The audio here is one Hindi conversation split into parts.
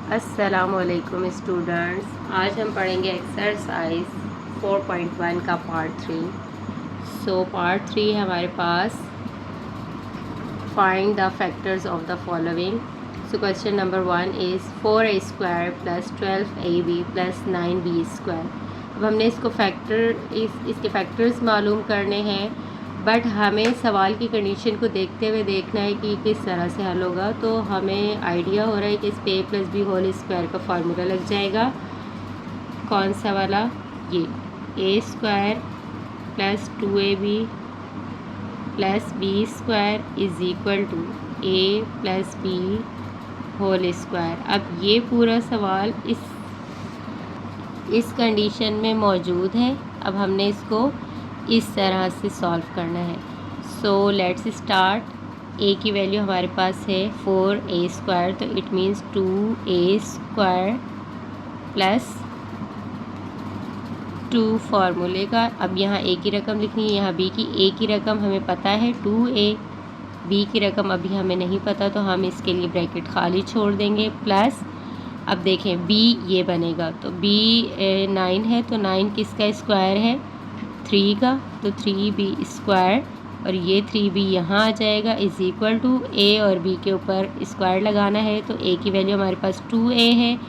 अस्सलामुअलैकुम स्टूडेंट्स, आज हम पढ़ेंगे एक्सरसाइज 4.1 का पार्ट 3। पार्ट 3 है हमारे पास find the factors of the following. Question number 1 is 4a square plus 12ab plus 9b square. अब हमने इसके फैक्टर्स मालूम करने हैं, बट हमें सवाल की कंडीशन को देखते हुए देखना है कि किस तरह से हल होगा। तो हमें आइडिया हो रहा है कि इस पे a plus B whole square का फार्मूला लग जाएगा। कौन सा वाला? ये a square plus 2ab plus B square is equal to a plus B whole square. अब ये पूरा सवाल इस कंडीशन में मौजूद है। अब हमने इसको इस तरह से सॉल्व करना है। So let's start. a की वैल्यू हमारे पास है 4a स्क्वायर, तो it means 2a square plus 2 फार्मूले का। अब यहाँ a की रकम लिखनी है, यहाँ b की। a की रकम हमें पता है 2a, b की रकम अभी हमें नहीं पता, तो हम इसके लिए ब्रैकेट खाली छोड़ देंगे। प्लस अब देखें b ये बनेगा, तो b 9 है, तो 9 किसका स्क्वायर है? 3 का, तो 3b स्क्वायर, और ये 3b यहाँ आ जाएगा इज़ इक्वल टू a और b के ऊपर स्क्वायर लगाना है। तो a की वैल्यू हमारे पास 2a है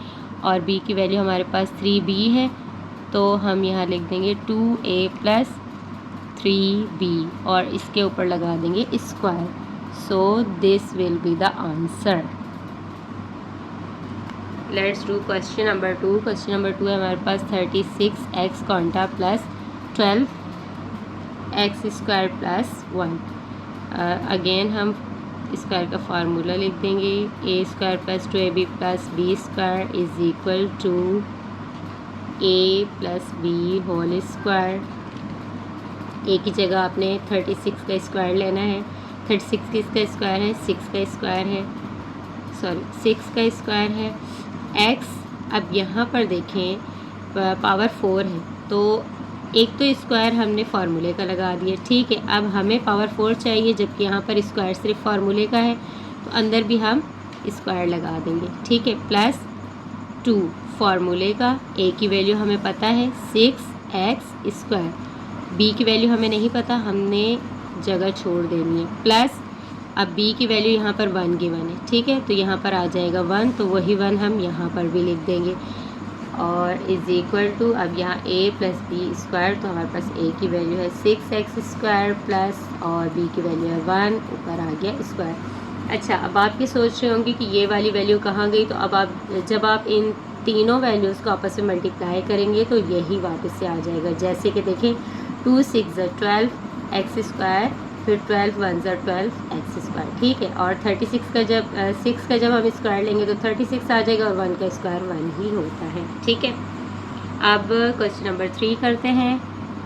और b की वैल्यू हमारे पास 3b है, तो हम यहाँ लिख देंगे 2a प्लस 3b और इसके ऊपर लगा देंगे square. So this will be the answer. Let's do question number 2। Question number 2 है हमारे पास 36x क्वांटा plus 12x square plus 1। Again हम स्क्वायर का फार्मूला लिख देंगे। a square plus 2ab plus b square is equal to a plus b whole square. a की जगह आपने 36 का स्क्वायर लेना है। 36 किसका स्क्वायर है? 6 का स्क्वायर है, सॉरी 6 का स्क्वायर है। x, अब यहाँ पर देखें पावर 4 है, तो एक तो स्क्वायर हमने फार्मूले का लगा दिया, ठीक है। अब हमें पावर 4 चाहिए, जबकि यहाँ पर स्क्वायर सिर्फ फार्मूले का है, तो अंदर भी हम स्क्वायर लगा देंगे, ठीक है। प्लस 2 फार्मूले का, a की वैल्यू हमें पता है 6x स्क्वायर, b की वैल्यू हमें नहीं पता, हमने जगह छोड़ देनी है। प्लस अब b की वैल्यू यहाँ पर 1 गिवन है, ठीक है, तो यहाँ पर आ जाएगा 1, तो वही 1 हम यहाँ पर भी लिख देंगे। और इज़ इक्वल टू, अब यहाँ a प्लस बी स्क्वायर, तो हमारे पास a की वैल्यू है 6x स्क्वायर प्लस और b की वैल्यू है 1, ऊपर आ गया स्क्वायर। अच्छा, अब आप ये सोच रहे होंगे कि ये वाली वैल्यू कहाँ गई? तो अब आप जब आप इन तीनों वैल्यूज़ को आपस में मल्टीप्लाई करेंगे तो यही वापस से आ जाएगा। जैसे कि देखें 2 6 12x स्क्वायर, फिर 12 1 12x स्क्वायर, ठीक है। और 36 का जब 6 का जब हम स्क्वायर लेंगे तो 36 आ जाएगा, और 1 का स्क्वायर 1 ही होता है, ठीक है। अब क्वेश्चन नंबर 3 करते हैं।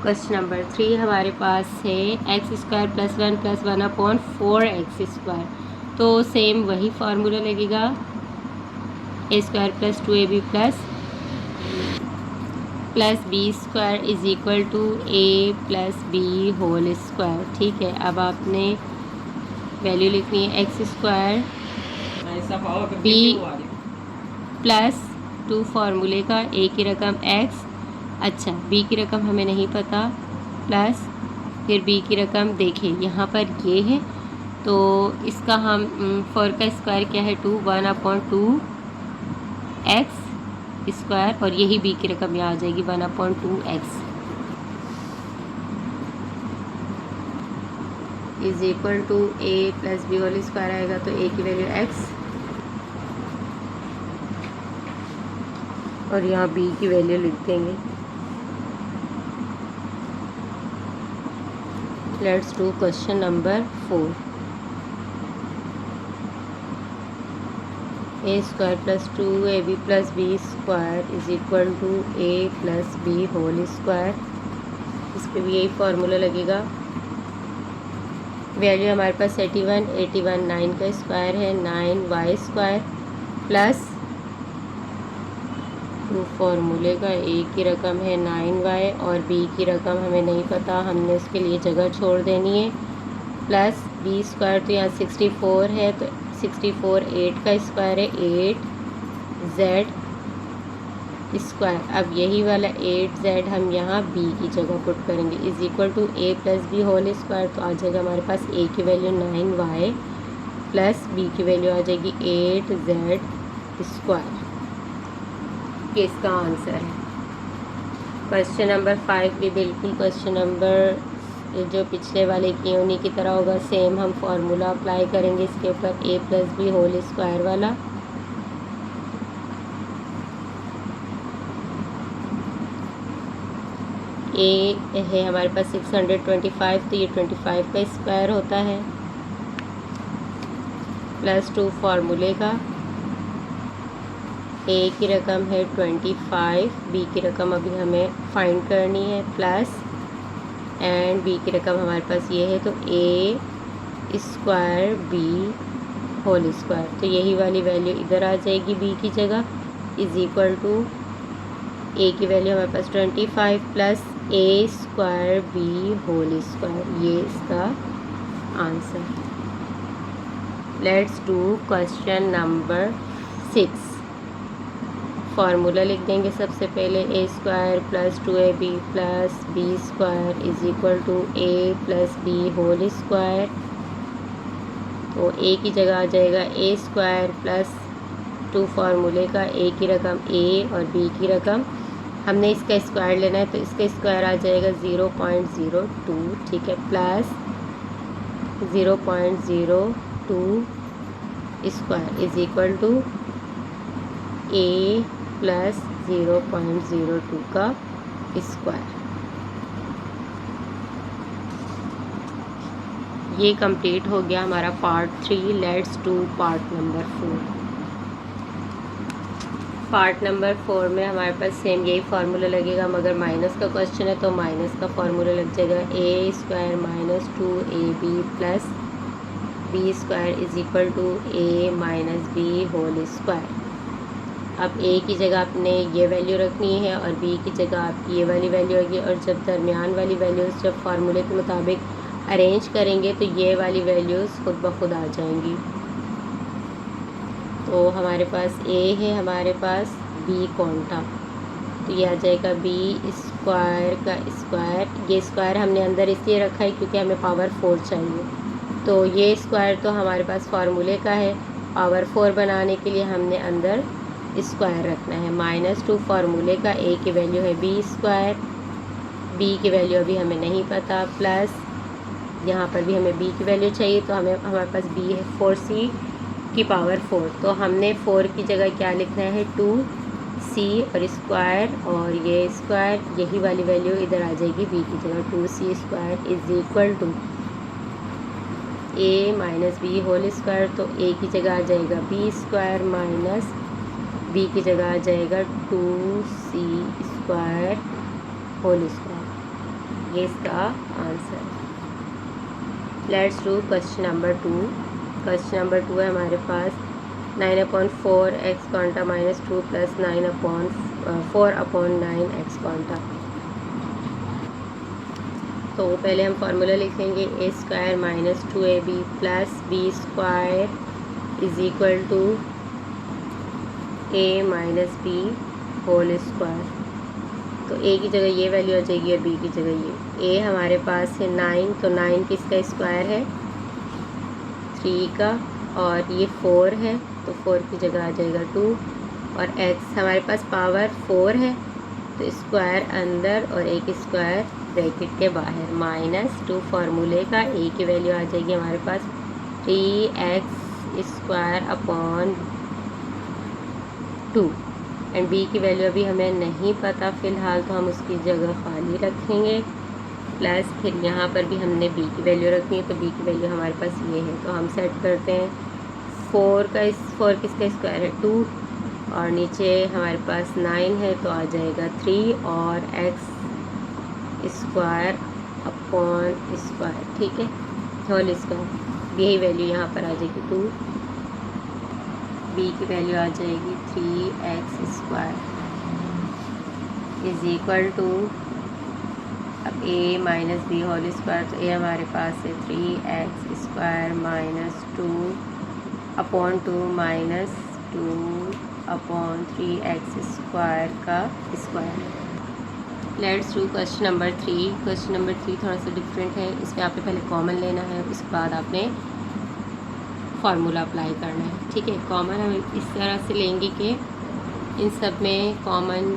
क्वेश्चन नंबर 3 हमारे पास है x square plus 1 plus 1 upon 4x square, तो सेम वही फार्मूला लगेगा, a square plus 2ab plus B square is equal to a plus B whole square, ठीक है। अब आपने वैल्यू लिखनी है x स्क्वायर b प्लस 2 फार्मूले का, a की रकम x, अच्छा b की रकम हमें नहीं पता, प्लस फिर b की रकम देखिए यहाँ पर ये है, तो इसका हम 4 का स्क्वायर क्या है? 2, 1 अपॉन 2 x स्क्वायर, और यही b की रकम यहाँ आ जाएगी 1 upon 2x is equal to a plus B whole square आएगा, तो a की वैल्यू x और यहाँ b की वैल्यू लिख देंगे। Let's do question number 4। a square plus 2ab plus B square is equal to a plus B whole square, इस पर भी यही फार्मूला लगेगा। वैल्यू हमारे पास 81 9 का स्क्वायर है, 9y स्क्वायर प्लस 2 फार्मूले का, a की रकम है 9y और b की रकम हमें नहीं पता, हमने उसके लिए जगह छोड़ देनी है। प्लस b स्क्वायर, तो यहाँ 64 है, तो 64 8 का स्क्वायर है, 8 जेड स्क्वायर। अब यही वाला 8z हम यहाँ b की जगह पुट करेंगे is equal to a plus B whole square. तो आ जाएगा हमारे पास a की वैल्यू 9y प्लस b की वैल्यू आ जाएगी 8z स्क्वायर। ये इसका आंसर है। क्वेश्चन नंबर 5 भी बिल्कुल क्वेश्चन नंबर जो पिछले वाले किए उन्हीं की तरह होगा। सेम हम फार्मूला अप्लाई करेंगे इसके ऊपर, a plus B whole square वाला। ए है हमारे पास 625, तो ये 25 का स्क्वायर होता है प्लस 2 फार्मूले का। ए की रकम है 25, बी की रकम अभी हमें फाइंड करनी है प्लस, एंड बी की रकम हमारे पास ये है, तो ए स्क्वायर बी होल स्क्वायर। तो यही वाली वैल्यू इधर आ जाएगी बी की जगह इज इक्वल टू ए की वैल्यू हमारे पास 25 plus a square b whole square. ये इसका answer. Let's do question number 6। Formula लिख देंगे सबसे पहले, a square plus 2ab plus B square is equal to A plus B whole square. तो ए की जगह आ जाएगा ए स्क्वायर प्लस 2 फार्मूले का, ए की रकम ए और बी की रकम हमने इसका स्क्वायर लेना है, तो इसका स्क्वायर आ जाएगा 0.02, ठीक है, plus 0.02 square is equal to A plus 0.02 का स्क्वायर। ये कंप्लीट हो गया हमारा part 3। Let's do part number 4। Part number 4 में हमारे पास सेम यही फार्मूला लगेगा, मगर माइनस का क्वेश्चन है तो माइनस का फार्मूला लग जाएगा a square minus 2ab plus B square is equal to A minus B whole square. अब ए की जगह आपने ये वैल्यू रखनी है और बी की जगह आपकी ये वाली वैल्यू होगी, और जब दरमियान वाली वैल्यूज़ जब फार्मूले के मुताबिक अरेंज करेंगे तो ये वाली वैल्यूज़ खुद ब खुद आ जाएंगी। तो हमारे पास ए है, हमारे पास बी कौन था, तो ये आ जाएगा बी स्क्वायर का स्क्वायर। ये स्क्वायर हमने अंदर इसलिए रखा है क्योंकि हमें पावर 4 चाहिए, तो ये स्क्वायर तो हमारे पास फार्मूले का है। पावर 4 बनाने के लिए हमने अंदर स्क्वायर रखना है। -2 फार्मूले का, ए की वैल्यू है बी स्क्वायर, बी की वैल्यू अभी हमें नहीं पता, प्लस यहाँ पर भी हमें बी की वैल्यू चाहिए, तो हमारे पास बी है 4c की पावर 4। तो हमने 4 की जगह क्या लिखना है 2c और स्क्वायर, और ये स्क्वायर यही वाली वैल्यू इधर आ जाएगी बी की जगह 2c square is equal to A minus B whole square. तो ए की जगह आ जाएगा बी स्क्वायर माइनस बी की जगह आ जाएगा 2c स्क्वायर होल स्क्वायर। ये इसका आंसर है। Let's do question number 2। Question number 2 है हमारे पास 9/4 x quanta -2 plus 4/9 x quanta. तो पहले हम फार्मूला लिखेंगे a square minus 2ab plus B square is equal to A minus B whole square. तो ए की जगह ये वैल्यू आ जाएगी और बी की जगह ये। ए हमारे पास है 9, तो 9 किसका स्क्वायर है 3 का, और ये 4 है तो 4 की जगह आ जाएगा 2, और x हमारे पास पावर 4 है तो स्क्वायर अंदर और एक स्क्वायर ब्रैकेट के बाहर। -2 फार्मूले का, ए की वैल्यू आ जाएगी हमारे पास 3x square upon 2, and B की वैल्यू अभी हमें नहीं पता फ़िलहाल, तो हम उसकी जगह खाली रखेंगे, प्लस फिर यहाँ पर भी हमने बी की वैल्यू रखनी है, तो बी की वैल्यू हमारे पास ये है, तो हम सेट करते हैं 4 किसका स्क्वायर है 2, और नीचे हमारे पास 9 है तो आ जाएगा 3 और x स्क्वायर अपॉन स्क्वायर, ठीक है, होल स्क्वायर। यही वैल्यू यहाँ पर आ जाएगी 2, बी की वैल्यू आ जाएगी 3x square is equal to, अब a minus B whole square, तो a हमारे पास है 3x square -2 upon 2 -2 upon 3x square का स्क्वायर। Let's do question number 3। Question number 3 थोड़ा सा डिफरेंट है। इसमें आपने पहले कॉमन लेना है, उसके बाद आपने फार्मूला अप्लाई करना है। ठीक है, कॉमन हम इस तरह से लेंगे कि इन सब में कॉमन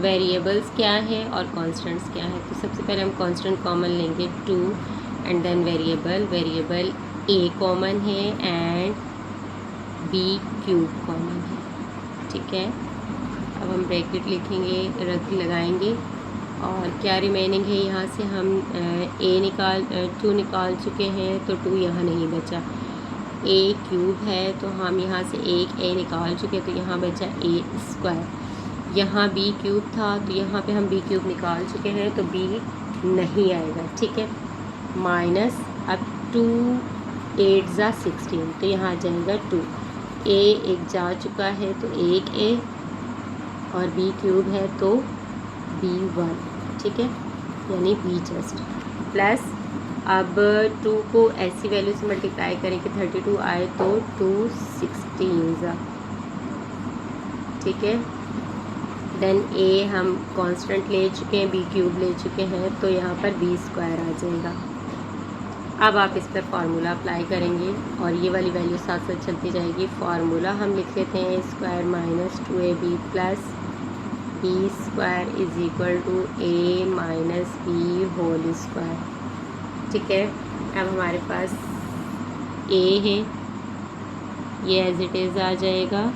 वेरिएबल्स क्या है और कांस्टेंट्स क्या है। तो सबसे पहले हम कांस्टेंट कॉमन लेंगे 2 and then variable a common है एंड b क्यूब कॉमन है। ठीक है, अब हम ब्रैकेट लिखेंगे, लगाएंगे और क्या रिमेनिंग है यहाँ से हम टू निकाल चुके हैं, तो 2 यहाँ नहीं बचा। a क्यूब है तो हम यहाँ से एक a निकाल चुके, तो यहाँ बचा a स्क्वायर। यहाँ b क्यूब था तो यहाँ पे हम b क्यूब निकाल चुके हैं, तो b नहीं आएगा। ठीक है, माइनस अब 2 8 ज़ा 16, तो यहाँ आ जाएगा 2। a एक जा चुका है तो एक a और b क्यूब है तो b1। ठीक है, यानी b जस्ट प्लस अब 2 को ऐसी वैल्यू से मल्टीप्लाई करें कि 32 आए तो 2 16। ठीक है, देन a हम कांस्टेंट ले चुके हैं, b क्यूब ले चुके हैं, तो यहाँ पर b स्क्वायर आ जाएगा। अब आप इस पर फार्मूला अप्लाई करेंगे और ये वाली वैल्यू साथ साथ चलती जाएगी। फार्मूला हम लिख लेते हैं square minus 2ab plus b square is equal to a minus b whole square. ठीक है, अब हमारे पास a है, ये एज इट इज़ आ जाएगा।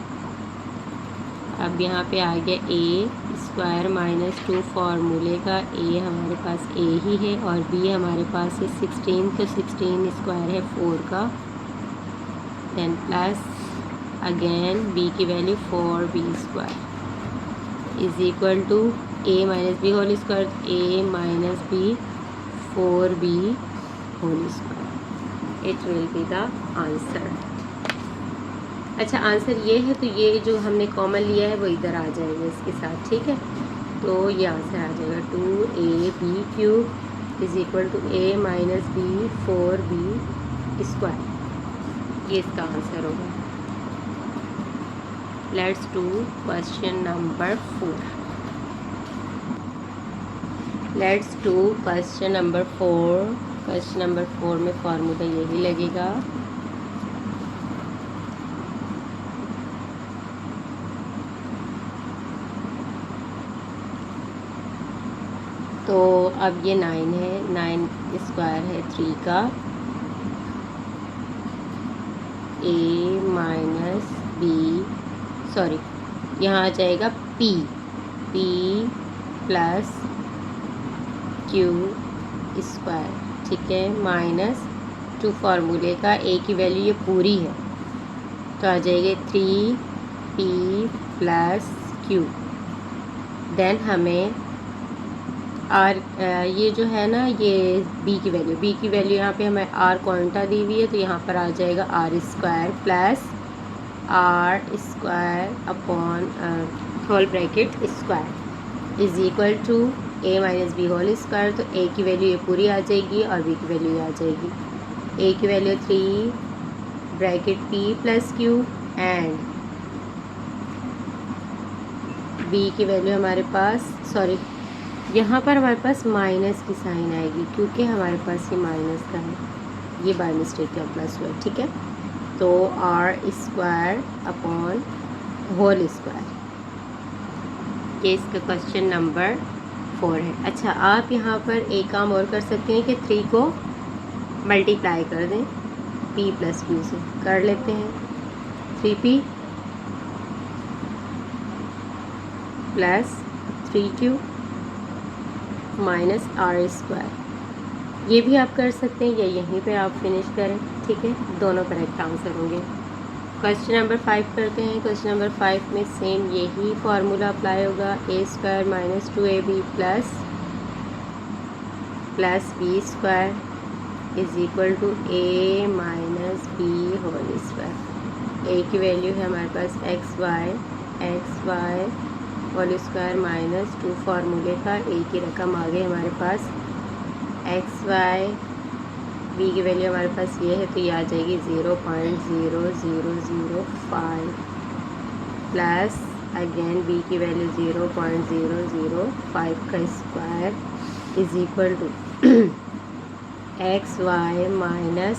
अब यहाँ पे आ गया a स्क्वायर माइनस 2 फार्मूले का a हमारे पास a ही है और b हमारे पास है 16, तो 16 स्क्वायर है 4 का। देन प्लस अगेन b की value 4b square is equal to a minus B whole square, a minus b 4b whole square. It will be the answer. अच्छा, आंसर ये है तो ये जो हमने कॉमन लिया है वो इधर आ जाएगा इसके साथ। ठीक है, तो ये आंसर आ जाएगा 2ab cube is equal to a minus b 4b square. ये इसका आंसर होगा। Let's do question number 4। Let's do question number 4। Question number 4 में फार्मूला यही लगेगा। तो अब ये 9 है, 9 स्क्वायर है 3 का, a माइनस b सॉरी यहाँ आ जाएगा p प्लस q स्क्वायर। ठीक है, माइनस 2 फार्मूले का a की वैल्यू ये पूरी है तो आ जाएगी 3p प्लस q। देन हमें आर ये जो है ना, ये b की वैल्यू यहाँ पे हमें r क्वांटा दी हुई है, तो यहाँ पर आ जाएगा r square plus r square upon whole bracket square is equal to a minus B whole square. तो a की वैल्यू ये पूरी आ जाएगी और b की वैल्यू आ जाएगी। a की value 3 bracket p plus q and b की वैल्यू हमारे पास यहाँ पर हमारे पास माइनस की साइन आएगी क्योंकि हमारे पास ये माइनस का है, ये बाय मिस्टेक का प्लस हुआ। ठीक है, तो r square upon whole square, ये इसका क्वेश्चन नंबर 4 है। अच्छा, आप यहाँ पर एक काम और कर सकते हैं कि 3 को मल्टीप्लाई कर दें p प्लस q से। कर लेते हैं 3p plus 3q minus r square. ये भी आप कर सकते हैं या यहीं पे आप फिनिश करें। ठीक है, दोनों करेक्ट आंसर होंगे। क्वेश्चन नंबर 5 करते हैं। क्वेश्चन नंबर 5 में सेम यही फार्मूला अप्लाई होगा। a square minus 2ab plus b square is equal to a minus b whole square. a की वैल्यू है हमारे पास x y whole square minus 2 फार्मूले का a की रकम आ गई हमारे पास एक्स वाई, b की वैल्यू हमारे पास ये है तो ये आ जाएगी 0.0005। प्लस अगेन b की वैल्यू 0.005 का square is equal to X Y minus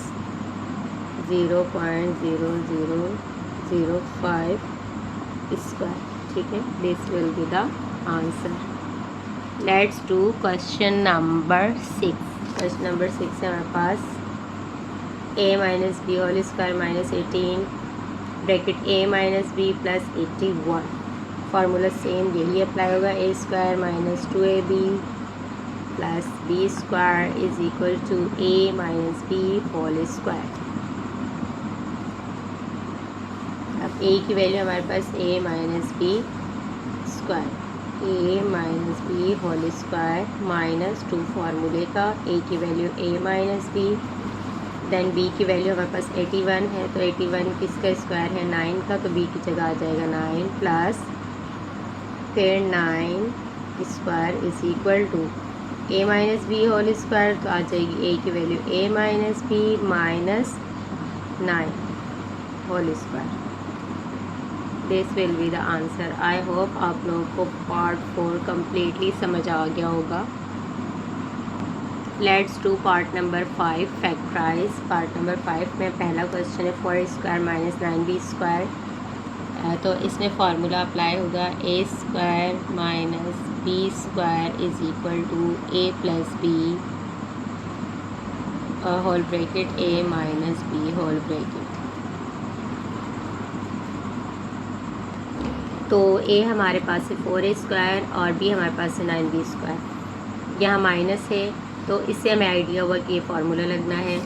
0.0005 square. ठीक है, this will be the answer. Let's do question number 6। Question number 6 है हमारे पास a minus B whole square minus 18 bracket a minus B plus 81। Formula same यही अप्लाई होगा, a square minus 2ab plus B square is equal to a minus B whole square. अब a की वैल्यू हमारे पास a minus B square, a minus B whole square minus 2 फार्मूले का a की value a minus B, then b की वैल्यू हमारे पास 81 है, तो 81 किसका स्क्वायर है 9 का, तो b की जगह आ जाएगा 9 प्लस फिर 9 square is equal to a minus B whole square, तो आ जाएगी a की value a minus B minus 9 whole square. This will be the answer. I hope आप लोगों को पार्ट 4 कम्प्लीटली समझ आ गया होगा। Let's do part number 5 factorise. Part number 5 में पहला क्वेश्चन है 4 स्क्वायर माइनस 9b स्क्वायर। तो इसमें फार्मूला अप्लाई होगा a square minus B square is equal to a plus B whole bracket a minus B whole bracket. तो a हमारे पास है 4a स्क्वायर और b हमारे पास है 9b स्क्वायर। यहाँ माइनस है तो इससे हमें आइडिया हुआ कि ये फार्मूला लगना है।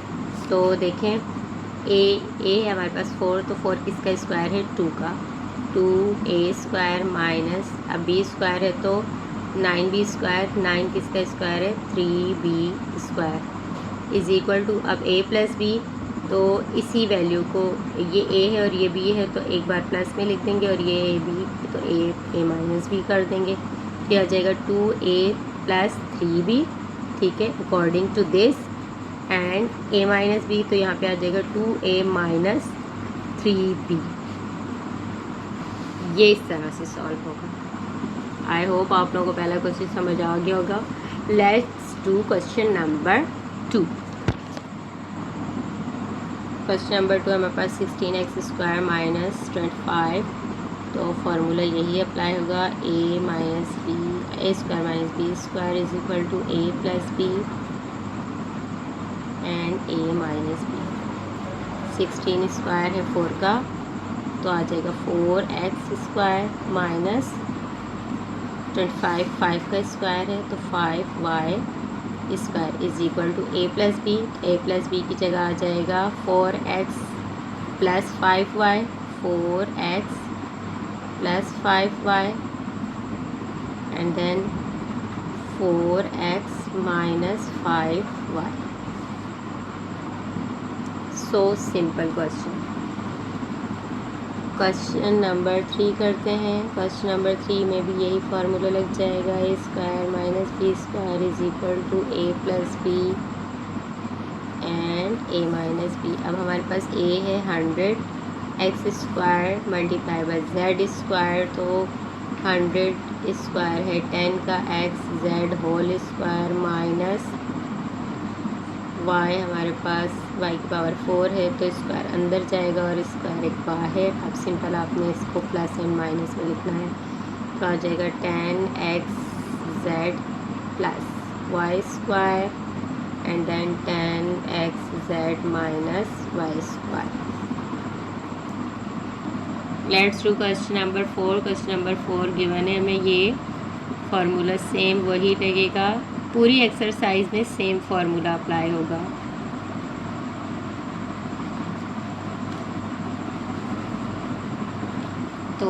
तो देखें a है हमारे पास 4, तो 4 किसका स्क्वायर है 2 का, 2a स्क्वायर माइनस अब b स्क्वायर है तो 9b स्क्वायर, 9 किसका स्क्वायर है 3b square is equal to अब a प्लस बी, तो इसी वैल्यू को ये a है और ये b है तो एक बार प्लस में लिख देंगे और ये b तो a माइनस b कर देंगे, ये आ जाएगा 2a प्लस 3b। ठीक है, according to this and a minus B, तो यहाँ पे आ जाएगा 2a माइनस 3b। ये इस तरह से सॉल्व होगा। आई होप आप लोगों को पहला क्वेश्चन समझ आ गया होगा। Let's do question number 2। Question number 2 हमारे पास 16x स्क्वायर माइनस 25, तो फार्मूला यही अप्लाई होगा a square minus B square is equal to a plus B and a minus B. 16 square है 4 का, तो आ जाएगा 4x स्क्वायर माइनस 25 5 का स्क्वायर है तो 5y square is equal to a plus B की जगह आ जाएगा 4x plus 5y, 4x plus 5y and then 4x minus 5y। So simple question. Question number 3 करते हैं। क्वेश्चन नंबर 3 में भी यही फार्मूला लग जाएगा, a square minus B square is equal to a plus B and a minus B. अब हमारे पास a है 100 X square multiply by Z square, तो 100 स्क्वायर है 10 का X Z whole square minus y हमारे पास y की पावर 4 है तो स्क्वायर अंदर जाएगा और स्क्वायर एक बाहर। अब सिंपल आपने इसको प्लस एंड माइनस में लिखना है, तो आ जाएगा 10x Z plus y square and then 10x Z minus y square. Let's do question number 4। Question number 4 given है हमें, ये फार्मूला सेम वही लगेगा, पूरी एक्सरसाइज में सेम फार्मूला अप्लाई होगा। तो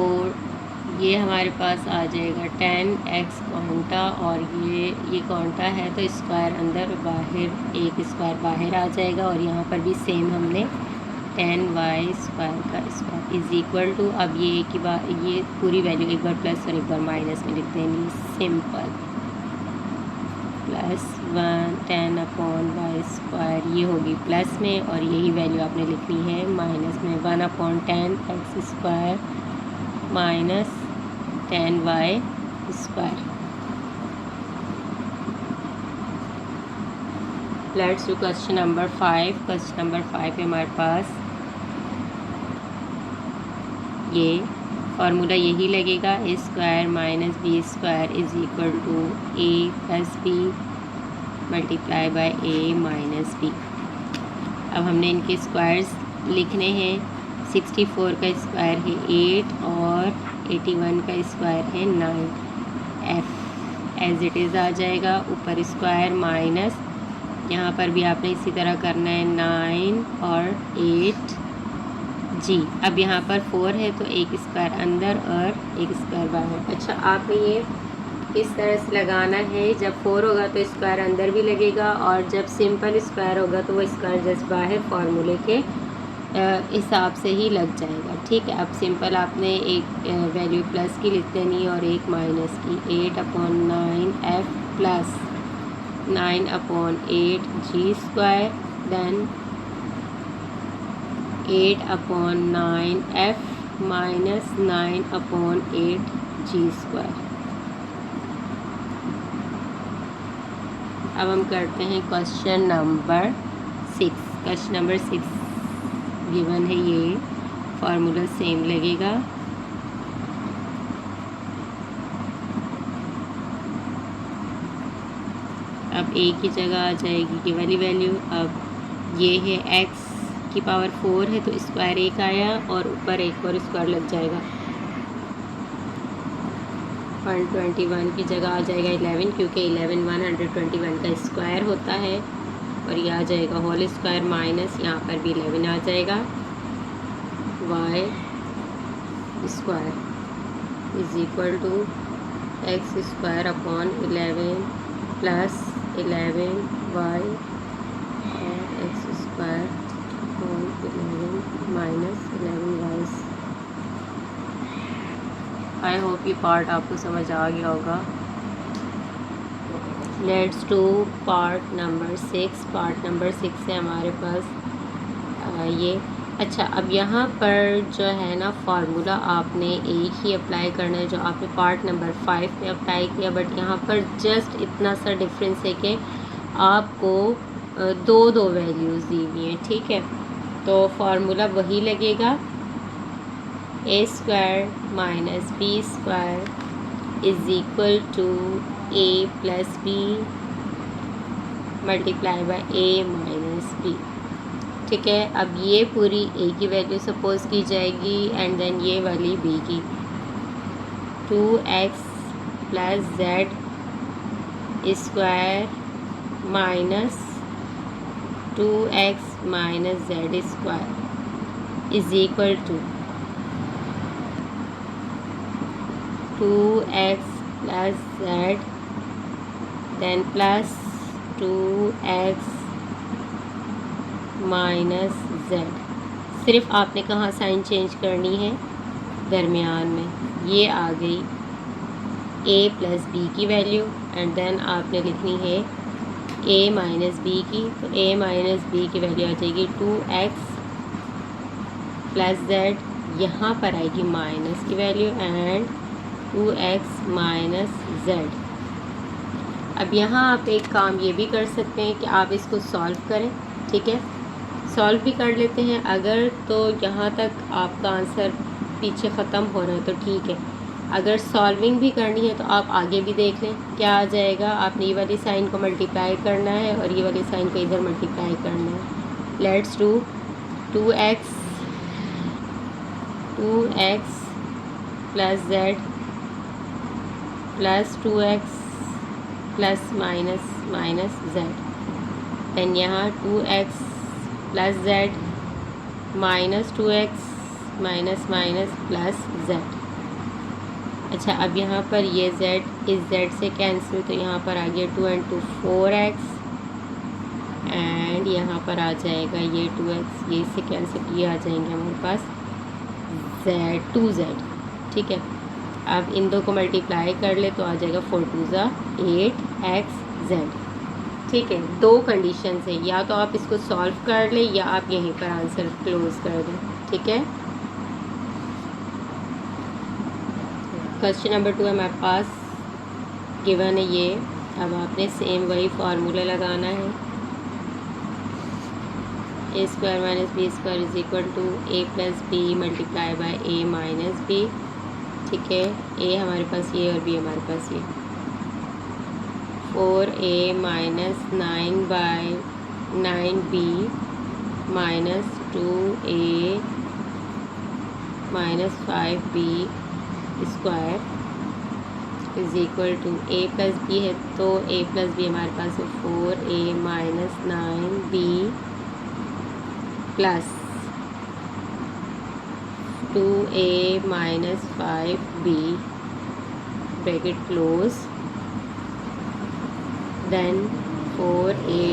ये हमारे पास आ जाएगा 10x क्वांटा और ये क्वांटा है तो स्क्वायर अंदर बाहर, एक स्क्वायर बाहर आ जाएगा और यहाँ पर भी सेम हमने 10y स्क्वायर का स्क्वायर इज इक्वल टू, अब ये की बार ये पूरी वैल्यू एक बार प्लस और एक बार माइनस में लिख देंगे, सिंपल प्लस 10/y स्क्वायर ये होगी प्लस में और यही वैल्यू आपने लिखनी है माइनस में 1/10x square minus 10y square. Let's do question number 5। Question number 5 है हमारे पास ये फार्मूला यही लगेगा, a square minus B square is equal to A plus B multiply by A minus B. अब हमने इनके स्क्वायर्स लिखने हैं। 64 का स्क्वायर है 8 और 81 का स्क्वायर है 9। एफ एज इट इज़ आ जाएगा, ऊपर स्क्वायर माइनस, यहाँ पर भी आपने इसी तरह करना है 9 और 8 जी। अब यहाँ पर 4 है तो एक स्क्वायर अंदर और एक स्क्वायर बाहर। अच्छा, आपने ये इस तरह से लगाना है, जब 4 होगा तो स्क्वायर अंदर भी लगेगा और जब सिंपल स्क्वायर होगा तो वो स्क्वायर जस्ट बाहर फार्मूले के हिसाब से ही लग जाएगा। ठीक है, अब सिंपल आपने एक वैल्यू प्लस की लिख देनी और एक माइनस की। 8/9 f प्लस 9/8 जी स्क्वायर, देन 8/9 f माइनस 9/8 जी स्क्वायर। अब हम करते हैं question number 6। Question number 6 given है, ये फार्मूला सेम लगेगा। अब a की जगह आ जाएगी ये वाली वैल्यू। अब ये है x की पावर 4 है तो स्क्वायर 1 आया और ऊपर एक और स्क्वायर लग जाएगा। 121 की जगह आ जाएगा 11, क्योंकि 11 121 का स्क्वायर होता है और ये आ जाएगा होल स्क्वायर माइनस, यहाँ पर भी 11 आ जाएगा। y square is equal to X square upon 11 plus 11y और X square upon 11 minus 11y। आई होप ये पार्ट आपको समझ आ गया होगा। Let's do part number 6। Part number 6 है हमारे पास ये। अच्छा, अब यहाँ पर जो है ना फार्मूला आपने एक ही अप्लाई करना है जो आपने पार्ट नंबर 5 में अप्लाई किया, बट यहाँ पर जस्ट इतना सा डिफरेंस है कि आपको दो वैल्यूज़ दी हुई हैं। ठीक है, तो फार्मूला वही लगेगा, a square minus B square is equal to A plus B multiply by A minus B. ठीक है, अब ये पूरी ए की वैल्यू सपोज की जाएगी एंड देन ये वाली बी की। 2x plus Z square minus 2x minus Z square is equal to 2x plus Z then plus 2x minus Z. सिर्फ आपने कहाँ साइन चेंज करनी है, दरमियान में। ये आ गई a प्लस बी की वैल्यू एंड देन आपने लिखनी है a माइनस बी की, तो a माइनस बी की वैल्यू आ जाएगी 2x प्लस जेड, यहाँ पर आएगी माइनस की value and 2x minus Z. अब यहाँ आप एक काम ये भी कर सकते हैं कि आप इसको सॉल्व करें। ठीक है, सॉल्व भी कर लेते हैं अगर तो यहाँ तक आपका आंसर पीछे ख़त्म हो रहा है तो ठीक है। अगर सॉल्विंग भी करनी है तो आप आगे भी देख लें क्या आ जाएगा। आपने ये वाली साइन को मल्टीप्लाई करना है और ये वाली साइन को इधर मल्टीप्लाई करना है। Let's do 2x plus Z plus 2x plus minus minus Z, then यहाँ 2x plus Z minus 2x minus minus plus Z. अच्छा, अब यहाँ पर ये z इस z से कैंसिल, तो यहाँ पर आ गया 2 × 2 4x एंड यहाँ पर आ जाएगा ये 2x, ये इससे कैंसिल, ये आ जाएंगे हमारे पास z। ठीक है, अब इन दो को मल्टीप्लाई कर ले तो आ जाएगा 4 × 2 = 8xz। ठीक है, दो कंडीशन है, या तो आप इसको सॉल्व कर ले या आप यहीं पर आंसर क्लोज कर दें। ठीक है, क्वेश्चन नंबर 2 हमारे पास गिवन है ये। अब आपने सेम वही फार्मूला लगाना है। A square minus B square is equal to A plus B multiply by A minus B. ठीक है, ए हमारे पास ये और बी हमारे पास ये। 4a minus 9/9b minus 2a minus 5b square is equal to a plus b है तो a प्लस बी हमारे पास है 4a minus 9b plus 2a minus 5b bracket close, then 4a,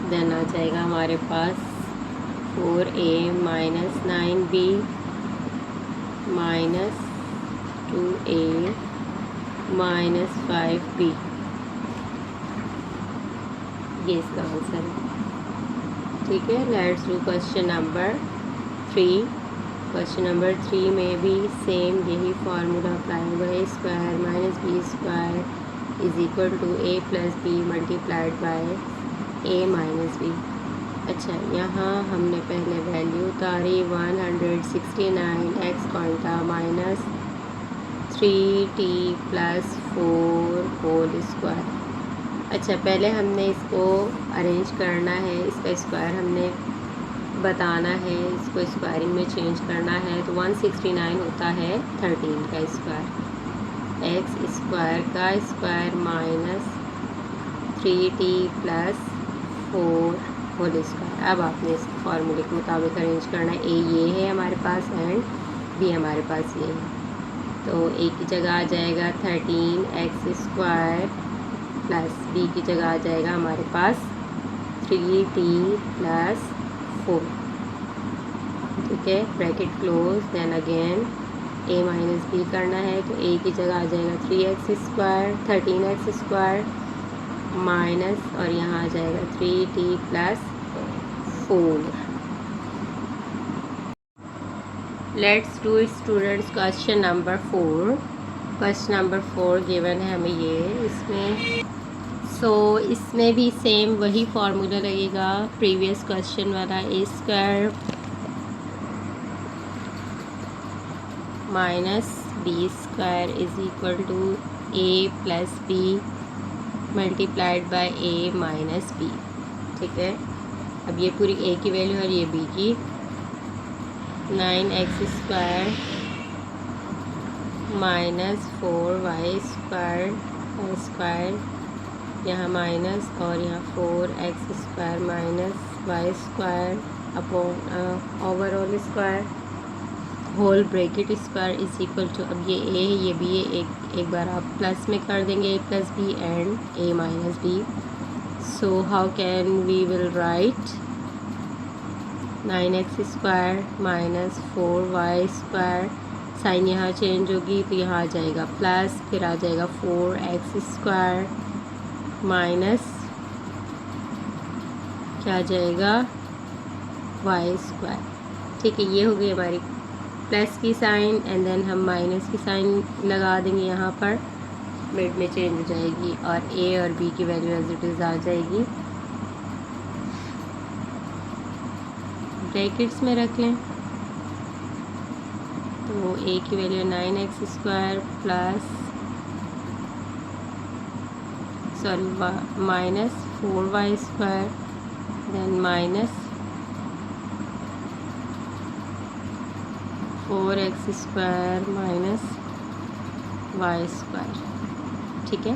then आ जाएगा हमारे पास 4a minus 9b minus 2a minus 5b। ये इसका आंसर है। ठीक है, let's do question number 3। Question number 3 में भी सेम यही फार्मूला अप्लाई होगा। A square minus B square is equal to A plus B multiplied by A minus b. अच्छा, यहाँ हमने पहले वैल्यू उतारी 169, एक्स कौन था minus 3t plus 4 whole square. अच्छा, पहले हमने इसको अरेंज करना है, इसका स्क्वायर हमने बताना है, इसको स्क्वायरिंग में चेंज करना है। तो 169 होता है 13 का स्क्वायर, एक्स स्क्वायर का square minus 3t plus 4 whole square. अब आपने इस फार्मूले के मुताबिक अरेंज करना है। ए ये है हमारे पास एंड बी हमारे पास ये है। तो ए की जगह आ जाएगा 13 एक्स स्क्वायर प्लस बी की जगह आ जाएगा हमारे पास 3t प्लस 4। ठीक है, bracket close, then again a minus B करना है। तो a की जगह आ जाएगा 3x square 13x square minus, और यहाँ आ जाएगा 3t plus 4। Let's do it students question number 4। Question number 4 given है हमें ये। इसमें इसमें भी सेम वही फार्मूला लगेगा प्रीवियस क्वेश्चन वाला। A square minus B square is equal to A plus B multiplied by A minus B. ठीक है, अब ये पूरी ए की वैल्यू और ये बी की। 9x square minus 4y square यहाँ माइनस, और यहाँ 4x square minus y square upon overall square whole bracket square is equal to, अब ये a है ये b है, एक बार आप प्लस में कर देंगे a plus B and a minus B. So how can we will write 9x square minus 4y square, sign यहाँ चेंज होगी तो यहाँ आ जाएगा प्लस, फिर आ जाएगा 4x स्क्वायर माइनस क्या आ जाएगा y स्क्वायर। ठीक है, ये हो गई हमारी प्लस की साइन, एंड देन हम माइनस की साइन लगा देंगे यहाँ पर, मिड में चेंज हो जाएगी और a और b की वैल्यू एज इट इज़ आ जाएगी। ब्रैकेट्स में रख लें तो a की value 9x square plus minus 4y square, then minus 4x square minus y square. ठीक है,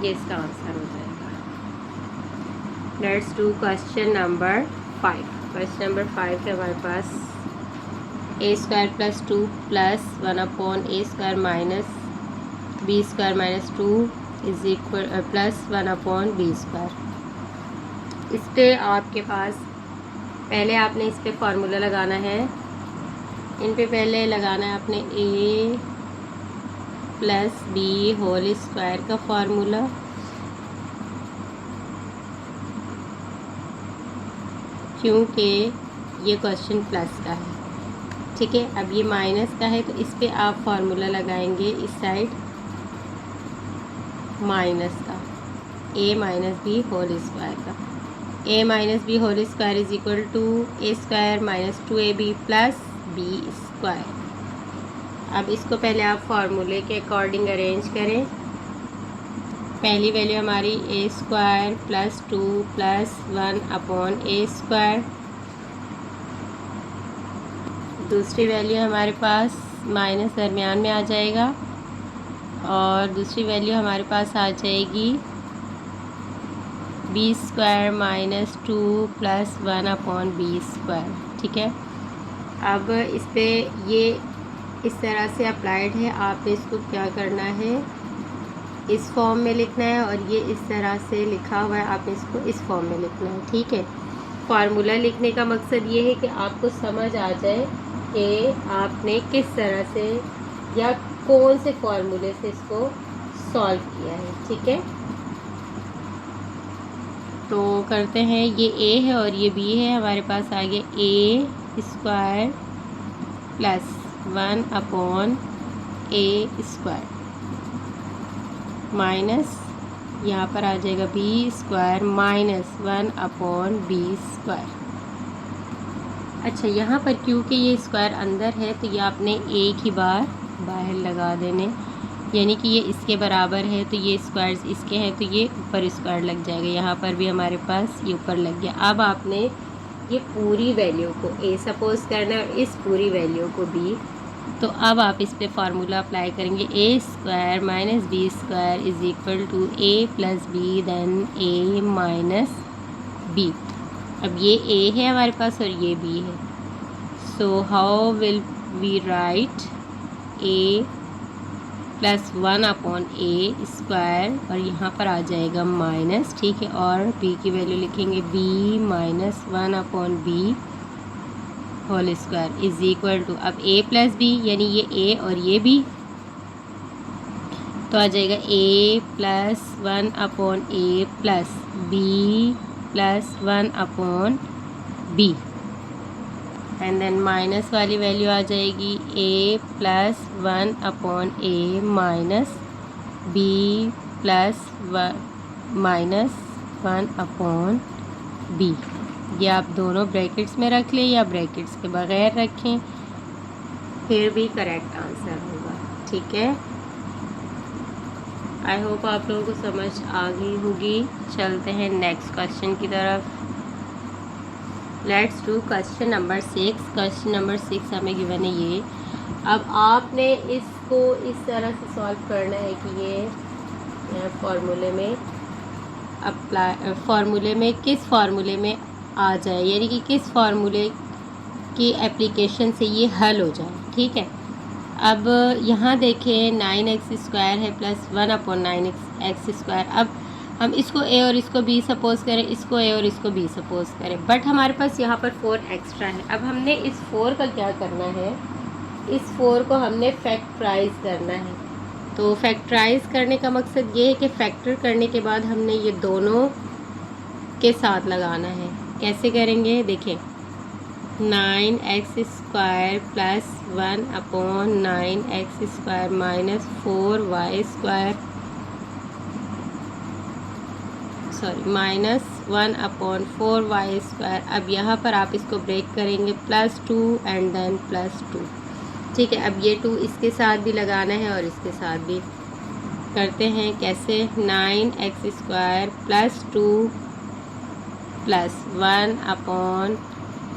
ये इसका आंसर हो जाएगा। Let's do question number 5। Question number 5 है हमारे पास। A square plus 2 plus 1 upon a square minus B square minus 2 is equal plus 1 upon B square. इस पे आपके पास पहले आपने इस पे फार्मूला लगाना है। इन पे पहले लगाना है आपने a plus B whole square का फार्मूला, क्योंकि ये क्वेश्चन प्लस का है। ठीक है। अब ये माइनस का है तो इस पे आप फार्मूला लगाएंगे इस साइड माइनस का, a minus B whole square का। a minus B whole square is equal to a square minus 2ab plus B square. अब इसको पहले आप फार्मूले के अकॉर्डिंग अरेंज करें। पहली वैल्यू हमारी a square plus 2 plus 1 upon a square. दूसरी वैल्यू हमारे पास माइनस दरमियान में आ जाएगा और दूसरी वैल्यू हमारे पास आ जाएगी B square minus 2 plus 1 upon B square. ठीक है। अब इस पे ये इस तरह से अप्लाइड है, आपने इसको क्या करना है, इस फॉर्म में लिखना है और ये इस तरह से लिखा हुआ है, आपने इसको इस फॉर्म में लिखना है। ठीक है। फार्मूला लिखने का मकसद ये है कि आपको समझ आ जाए कि आपने किस तरह से या कौन से फार्मूले से इसको सॉल्व किया है। ठीक है। तो करते हैं, ये a है और ये b है, हमारे पास आ गया a square plus 1 upon a square minus यहाँ पर आ जाएगा b square minus 1 upon b square. अच्छा, यहाँ पर क्योंकि ये स्क्वायर अंदर है तो ये आपने एक ही बार बाहर लगा देने, यानी कि ये इसके बराबर है तो ये स्क्वायर इसके हैं तो ये ऊपर स्क्वायर लग जाएगा। यहाँ पर भी हमारे पास ये ऊपर लग गया। अब आपने ये पूरी वैल्यू को a सपोज करना है और इस पूरी वैल्यू को b। तो अब आप इस पे फार्मूला अप्लाई करेंगे, a square minus B square is equal to a plus B then a minus b। अब ये a है हमारे पास और ये b है। So how will we write a plus 1 upon a square और यहाँ पर आ जाएगा माइनस। ठीक है। और b की वैल्यू लिखेंगे b minus 1 upon b whole square is equal to, अब a प्लस b यानी ये a और ये b, तो आ जाएगा a plus 1 upon a plus b plus 1 upon b and then minus वाली वैल्यू आ जाएगी a plus 1 upon a minus b plus minus 1 upon b। ये आप दोनों ब्रैकेट्स में रख लें या ब्रैकेट्स के बगैर रखें, फिर भी करेक्ट आंसर होगा। ठीक है। आई होप आप लोगों को समझ आ गई होगी। चलते हैं नेक्स्ट क्वेश्चन की तरफ। Let's do question number 6। Question number 6 हमें गिवन है ये। अब आपने इसको इस तरह से सॉल्व करना है कि ये फार्मूले में अप्लाई, फार्मूले में किस फार्मूले में आ जाए, यानी कि किस फार्मूले की एप्लीकेशन से ये हल हो जाए। ठीक है। अब यहाँ देखें 9x स्क्वायर है प्लस 1 अपॉन 9x स्क्वायर। अब हम इसको a और इसको b सपोज करें, इसको a और इसको b सपोज करें, बट हमारे पास यहाँ पर 4 एक्स्ट्रा है। अब हमने इस 4 का क्या करना है, इस 4 को हमने फैक्टराइज करना है। तो फैक्टराइज करने का मकसद ये है कि फैक्टर करने के बाद हमने ये दोनों के साथ लगाना है। कैसे करेंगे देखें, 9x square plus 1 upon 9x square minus 4y square, sorry minus 1 upon 4y square. अब यहाँ पर आप इसको ब्रेक करेंगे प्लस 2 एंड देन प्लस 2। ठीक है। अब ये 2 इसके साथ भी लगाना है और इसके साथ भी। करते हैं कैसे, 9x square plus 2 plus 1 upon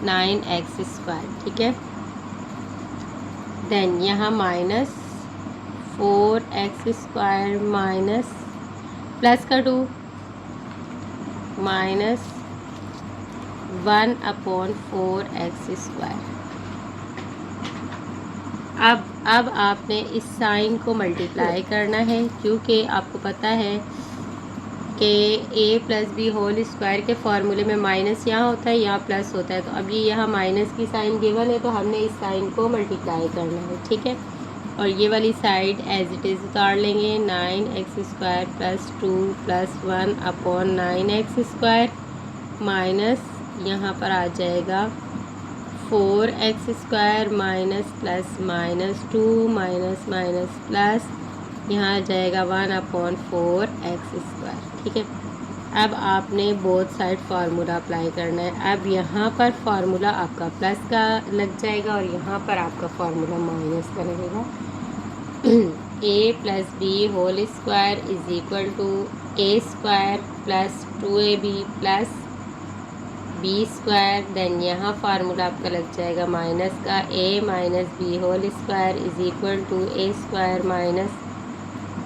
9x square. ठीक है। देन यहाँ minus 4x square minus plus का 2 माइनस 1 अपॉन 4x स्क्वायर। अब आपने इस साइन को मल्टीप्लाई करना है, क्योंकि आपको पता है कि a plus B whole square के फार्मूले में माइनस यहाँ होता है, यहाँ प्लस होता है। तो अब ये यहाँ माइनस की साइन गिवन है तो हमने इस साइन को मल्टीप्लाई करना है। ठीक है। और ये वाली साइड एज इट इज़ उतार लेंगे, 9x square plus 2 plus 1 upon 9x square minus यहाँ पर आ जाएगा 4x² minus plus minus 2 minus minus plus, यहाँ आ जाएगा 1/4x²। ठीक है, अब आपने बोथ साइड फार्मूला अप्लाई करना है। अब यहाँ पर फार्मूला आपका प्लस का लग जाएगा और यहाँ पर आपका फार्मूला माइनस का लगेगा। a + b² is equal to a² plus 2ab plus b²। Then यहाँ फार्मूला आपका लग जाएगा माइनस का, a - b² is equal to a² minus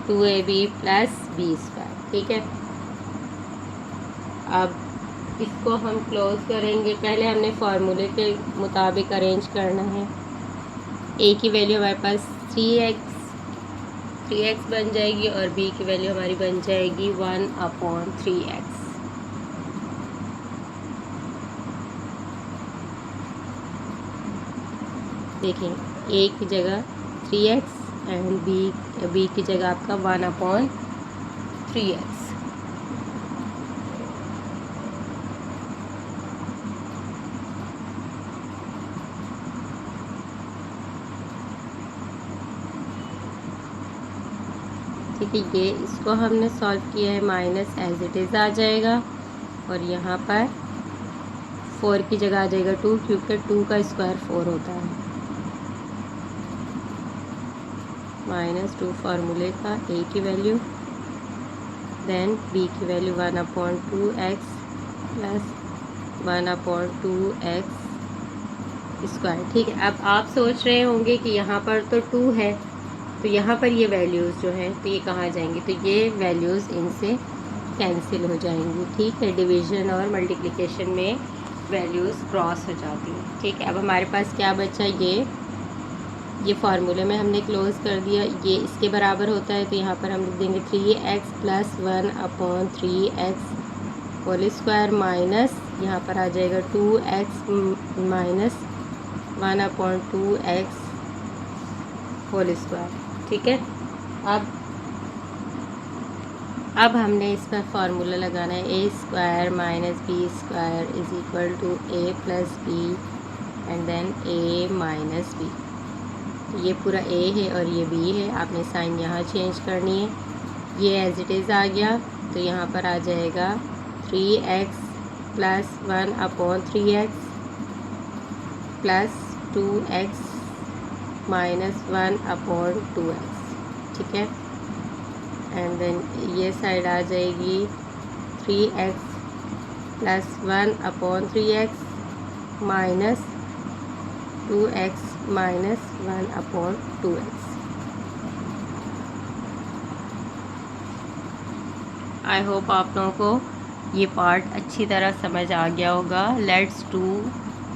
2ab plus b²। ठीक है, अब इसको हम क्लोज करेंगे। पहले हमने फार्मूले के मुताबिक अरेंज करना है। a की वैल्यू हमारे पास 3x बन जाएगी और b की वैल्यू हमारी बन जाएगी 1/3x। देखें, a की जगह 3x एंड b की जगह आपका 1/3x। ठीक है, ये इसको हमने सॉल्व किया है, माइनस एज इट इज़ आ जाएगा और यहाँ पर 4 की जगह आ जाएगा 2, क्योंकि 2 का स्क्वायर 4 होता है। -2 फार्मूले का a की वैल्यू, देन b की वैल्यू 1/2x प्लस 1/2x²। ठीक है, अब आप सोच रहे होंगे कि यहाँ पर तो 2 है, तो यहाँ पर ये वैल्यूज़ जो हैं तो ये कहाँ जाएंगी, तो ये वैल्यूज़ इनसे कैंसिल हो जाएंगी। ठीक है, डिवीज़न और मल्टीप्लिकेशन में वैल्यूज़ क्रॉस हो जाती हैं। ठीक है, अब हमारे पास क्या बचा, ये फार्मूले में हमने क्लोज कर दिया, ये इसके बराबर होता है, तो यहाँ पर हम लिख देंगे 3x प्लस 1/3x² माइनस, यहाँ पर आ जाएगा 2x माइनस 1/2x²। ठीक है, अब हमने इसका फार्मूला लगाना है, a² minus b² is equal to a plus b and then a minus b। ये पूरा a है और ये b है, आपने साइन यहाँ चेंज करनी है। ये एज इट इज़ आ गया, तो यहाँ पर आ जाएगा 3x plus 1/3x plus 2x minus 1/2x। ठीक है, एंड देन ये साइड आ जाएगी 3x plus 1/3x minus 2x minus 1/2x। आई होप आप लोगों को ये पार्ट अच्छी तरह समझ आ गया होगा। Let's do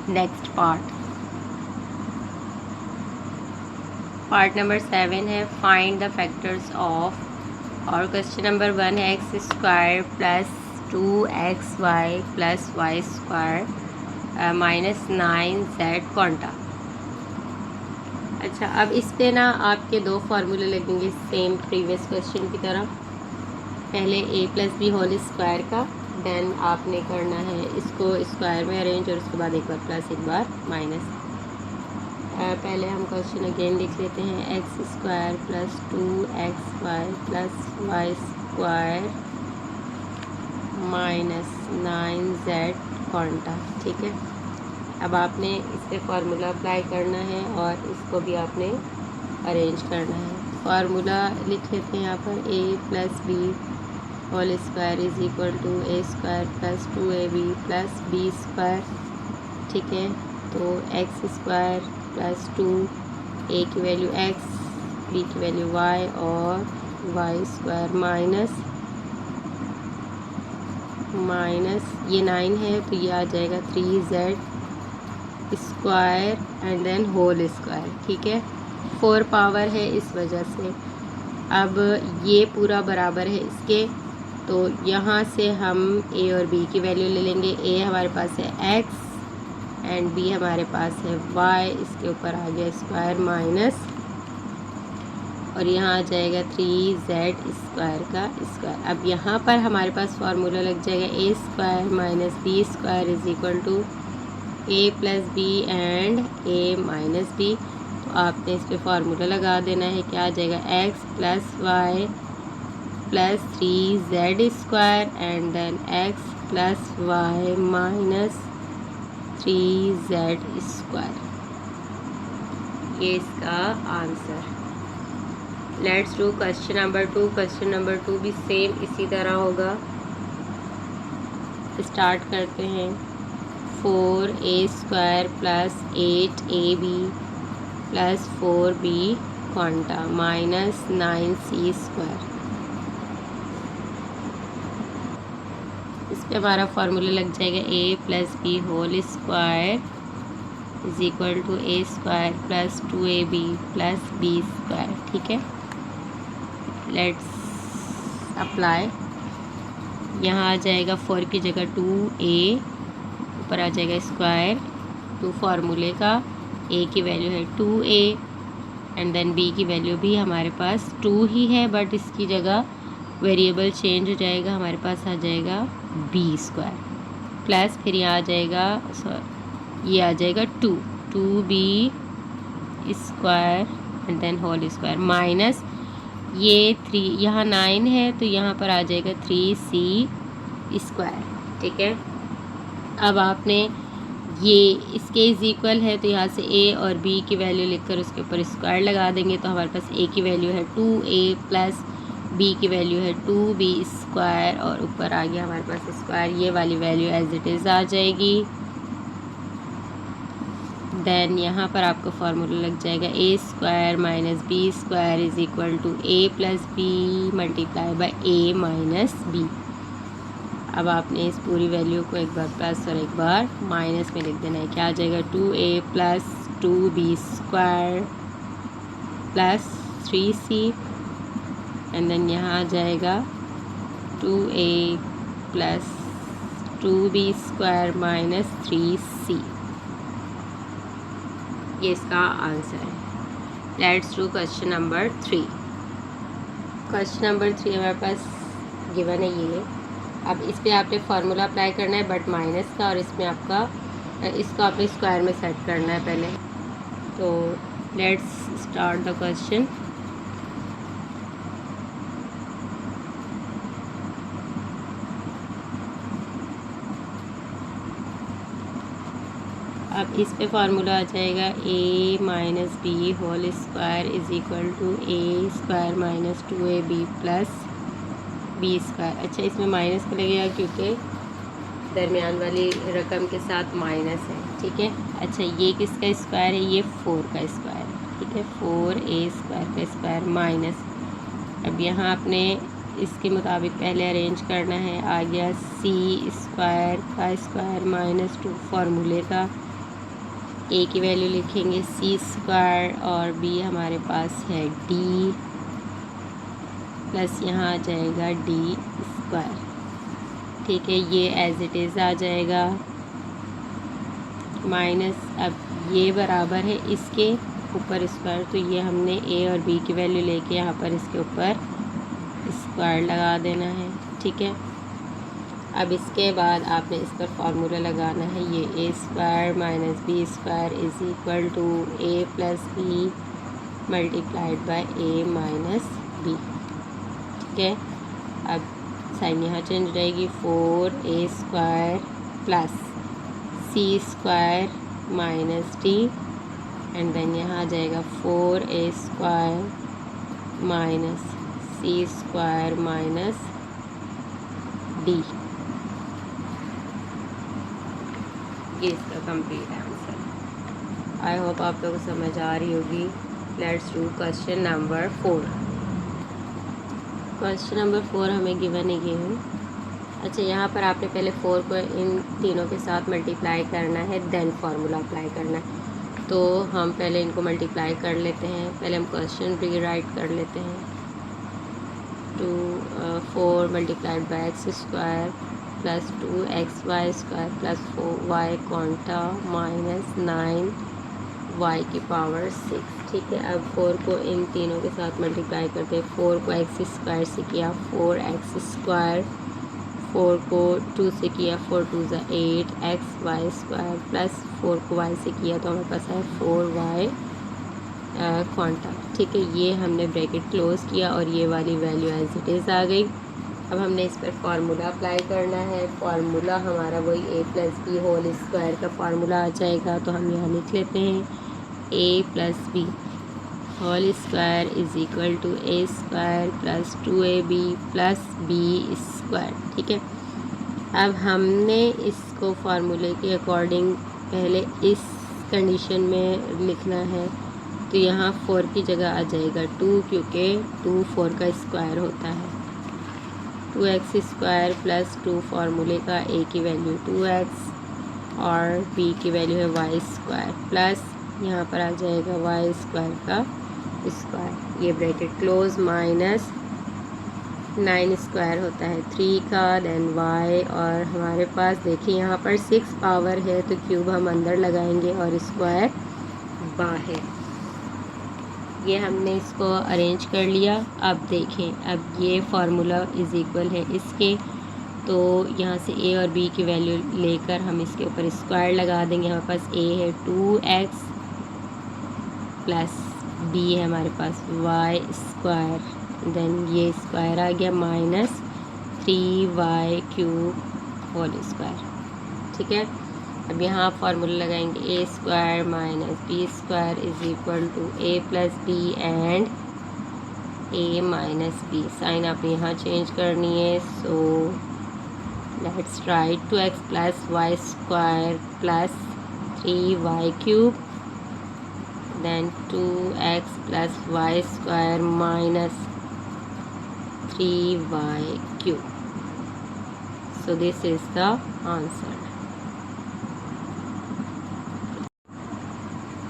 next part number 7 है, फाइंड द फैक्टर्स ऑफ, और क्वेश्चन नंबर 1 है x² plus 2xy plus y² minus 9z quanta. अच्छा, अब इस पे ना आपके दो फार्मूले लगेंगे सेम प्रीवियस क्वेश्चन की तरह। पहले a plus B whole square का, देन आपने करना है इसको स्क्वायर में अरेंज और उसके बाद एक बार प्लस एक बार माइनस। पहले हम क्वेश्चन अगेन लिख लेते हैं, x² plus 2xy plus y² minus 9z quanta. ठीक है, अब आपने इस पर फार्मूला अप्लाई करना है और इसको भी आपने अरेंज करना है। फार्मूला लिख लेते हैं यहाँ पर, a plus B whole square is equal to a² plus 2ab plus b²। ठीक है, तो x² प्लस 2, a की वैल्यू x, b की वैल्यू y और y² माइनस ये 9 है तो ये आ जाएगा 3z square and then whole square. ठीक है, 4 पावर है इस वजह से। अब ये पूरा बराबर है इसके, तो यहाँ से हम a और b की वैल्यू ले लेंगे। a हमारे पास है x एंड b हमारे पास है y, इसके ऊपर आ गया स्क्वायर माइनस, और यहाँ आ जाएगा 3z स्क्वायर का स्क्वायर। अब यहाँ पर हमारे पास फार्मूला लग जाएगा a² minus b² is equal to A plus B and A minus B. तो आपने इस पर फार्मूला लगा देना है। क्या आ जाएगा, x plus Y plus 3z square and then X plus Y minus 3z square. ये इसका answer. Let's do question number 2। Question number 2 भी सेम इसी तरह होगा। स्टार्ट करते हैं। 4a square plus 8ab plus 4b quanta minus 9c square. इस पे हमारा फार्मूला लग जाएगा a plus B whole square is equal to a square plus 2ab plus b square. ठीक है, लेट्स अप्लाई। यहाँ आ जाएगा 4 की जगह 2a, ऊपर आ जाएगा स्क्वायर 2 फार्मूले का। a की वैल्यू है 2a एंड देन b की वैल्यू भी हमारे पास 2 ही है, बट इसकी जगह वेरिएबल चेंज हो जाएगा, हमारे पास आ जाएगा b स्क्वायर प्लस फिर यहाँ आ जाएगा ये आ जाएगा 2b square and then whole square minus ये 3, यहाँ 9 है तो यहाँ पर आ जाएगा 3c स्क्वायर। ठीक है, अब आपने ये इसके इज इक्वल है तो यहाँ से a और b की वैल्यू लिखकर उसके ऊपर स्क्वायर लगा देंगे। तो हमारे पास a की वैल्यू है 2a प्लस b की वैल्यू है 2b स्क्वायर और ऊपर आ गया हमारे पास स्क्वायर। ये वाली वैल्यू एज इट इज़ आ जाएगी। देन यहाँ पर आपका फार्मूला लग जाएगा a square minus B square is equal to a plus B multiply by a minus B. अब आपने इस पूरी वैल्यू को एक बार प्लस और एक बार माइनस में लिख देना है। क्या आ जाएगा, 2a plus 2b square plus 3c and then यहाँ आ जाएगा 2a plus 2b square minus 3c। ये इसका आंसर है। Let's do question number 3। Question number 3 हमारे पास गिवन है ये। अब इस पे आपने फार्मूला अप्लाई करना है बट माइनस का, और इसमें आपका इसको आपने स्क्वायर में सेट करना है पहले। तो लेट्स स्टार्ट द क्वेश्चन। अब इस पे फार्मूला आ जाएगा a minus B whole square is equal to a square minus 2ab plus B square. अच्छा, इसमें माइनस का लगेगा क्योंकि दरमियान वाली रकम के साथ माइनस है। ठीक है, अच्छा ये किसका स्क्वायर है, ये 4 का स्क्वायर है। ठीक है, 4a स्क्वायर का स्क्वायर माइनस। अब यहाँ आपने इसके मुताबिक पहले अरेंज करना है। आ गया c स्क्वायर का स्क्वायर माइनस 2 फार्मूले का। a की वैल्यू लिखेंगे c स्क्वायर और b हमारे पास है d प्लस यहाँ आ जाएगा d स्क्वायर। ठीक है, ये एज इट इज़ आ जाएगा माइनस। अब ये बराबर है इसके ऊपर स्क्वायर, तो ये हमने a और b की वैल्यू लेके यहाँ पर इसके ऊपर स्क्वायर लगा देना है। ठीक है, अब इसके बाद आपने इस पर फार्मूला लगाना है। ये a square minus B square is equal to a plus B multiplied by a minus B. ठीक है, अब साइन यहाँ चेंज रहेगी। 4a square plus c square minus d and then यहाँ आ जाएगा 4a square minus c square minus d। ये इसका कंप्लीट आंसर। आई होप आप लोगों को समझ आ रही होगी। Let's do question number 4। Question number 4 हमें गिवन है ये है। अच्छा, यहाँ पर आपने पहले 4 को इन तीनों के साथ मल्टीप्लाई करना है, देन फार्मूला अप्लाई करना है। तो हम पहले इनको मल्टीप्लाई कर लेते हैं। पहले हम क्वेश्चन रीराइट कर लेते हैं। 4 multiplied by x square plus 2xy square plus 4y quanta minus 9y की पावर 6। ठीक है, अब 4 को इन तीनों के साथ मल्टीप्लाई करते हैं। 4 को एक्स स्क्वायर से किया 4x स्क्वायर, 4 को 2 से किया 4 2 ज़ा 8 एक्स वाई स्क्वायर प्लस 4 को y से किया तो हमारे पास है 4y क्वांटा। ठीक है, ये हमने ब्रैकेट क्लोज़ किया और ये वाली वैल्यू एज इट इज़ आ गई। अब हमने इस पर फार्मूला अप्लाई करना है। फार्मूला हमारा वही a plus B whole square का फार्मूला आ जाएगा, तो हम यहाँ लिख लेते हैं a plus B whole square is equal to a square plus 2ab plus b square. ठीक है, अब हमने इसको फार्मूले के अकॉर्डिंग पहले इस कंडीशन में लिखना है, तो यहाँ 4 की जगह आ जाएगा 2, क्योंकि 2 4 का स्क्वायर होता है। 2x स्क्वायर प्लस 2 फार्मूले का a की वैल्यू 2x और b की वैल्यू है y स्क्वायर प्लस यहाँ पर आ जाएगा y स्क्वायर का स्क्वायर, ये ब्रैकेट क्लोज माइनस 9 स्क्वायर होता है 3 का, देन y और हमारे पास देखिए यहाँ पर 6 पावर है तो क्यूब हम अंदर लगाएंगे और स्क्वायर बाहर। ये हमने इसको अरेंज कर लिया। अब देखें, अब ये फार्मूला इज़ इक्वल है इसके, तो यहाँ से a और b की वैल्यू लेकर हम इसके ऊपर स्क्वायर लगा देंगे। हमारे पास a है 2x प्लस b है हमारे पास y स्क्वायर, देन ये स्क्वायर आ गया minus 3y cube whole square. ठीक है, अब यहाँ फार्मूला लगाएंगे a square minus B square is equal to a plus B and a minus B. Sign आप यहाँ चेंज करनी है, so let's write 2x plus Y square plus 3y cube, then 2x plus Y square minus 3y cube. So this is the answer.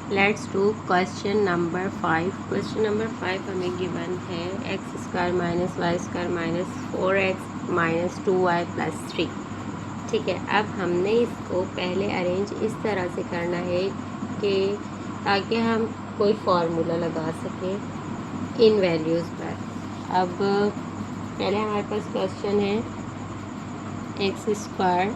Let's do question number 5। Question number 5 हमें गिवन है X square minus Y square minus 4x minus 2y plus 3। ठीक है, अब हमने इसको पहले अरेंज इस तरह से करना है कि ताकि हम कोई फार्मूला लगा सकें इन वैल्यूज़ पर। अब पहले हमारे पास क्वेश्चन है एक्स स्क्वायर,